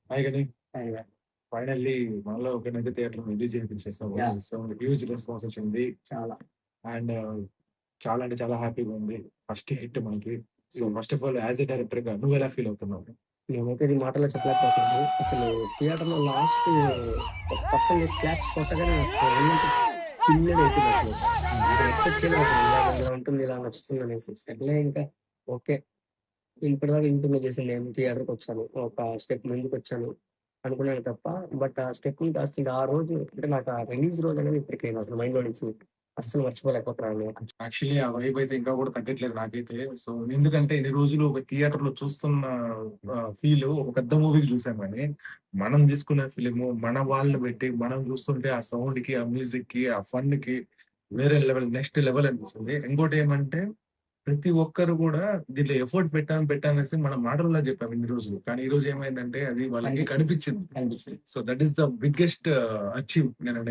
Hi గని. అయ్యా! Finally మనలో ఒకరినైతే థియేటర్‌లో రిలీజ్ చేపించేసాము. యాహ్! సో, హ్యూజ్ రెస్పాన్స్ వచ్చింది. చాలా. అండ్ చాలా అంటే చాలా హ్యాపీగా ఉంది. ఫస్ట్ హిట్ మనకి. So, hmm. First of all as a డైరెక్టర్‌గా నువ్వెలా ఫీల్ అవుతున్నావు? నేనైతే ఇది మాటల్లో చెప్పలేకపోతున్నాను. అసలు థియేటర్‌లో లాస్ట్ ఒక పర్సన్ చేసి క్లాప్స్ కొట్టగానే నాకు ఒళ్ళంతా చిల్లుడయిపోయిందసలు. అసలు ఎక్స్‌పెక్ట్ చేయలేదు అసలు ఇలా ఉంటుంది, ఇలా నచ్చుతుందనేసి. సర్లే ఇంకా ఓకే. ఇప్పటిదాకా ఇంట్లో చేసింది నేను థియేటర్‌కొచ్చాను. ఒక స్టెప్ ముందుకొచ్చాను అనుకున్నాను తప్ప, బట్ ఆ స్టెప్‌ని కాస్త ఇంకా ఆ రోజు అంటే నాకు ఆ రిలీజ్ రోజనేది ఇప్పటికి అసలు మైండ్‌లో నుంచి అస్సలు మర్చిపోలేకపోతున్నాను నేను. యాక్చువల్లీ ఆ వైబ్ అయితే ఇంకా కూడా తగ్గట్లేదు నాకైతే. సో, ఎందుకంటే ఇన్ని రోజులు ఒక థియేటర్‌లో చూస్తున్న ఫీలు ఒక పెద్ద మూవీకి చూసాం గానీ, మనం తీసుకున్న ఫిల్ము మన వాళ్ళు పెట్టి మనం చూస్తుంటే ఆ సౌండ్‌కి, ఆ మ్యూజిక్‌కి, ఆ ఫన్‌కి వేరే లెవెల్ నెక్స్ట్ లెవెల్ అనిపిస్తుంది. ఇంకోటేమంటే ప్రతి ఒక్కరు గూడా దీంట్లో ఎఫర్ట్ పెట్టామనేసి మనం మాటల్లో చెప్పాం ఇన్ని రోజులు. కానీ ఈ రోజు ఏమైందంటే అది వాళ్ళకి అనిపించింది. కనిపిచ్చింది. అనిపించింది. So, that is the biggest achieve నేననేది.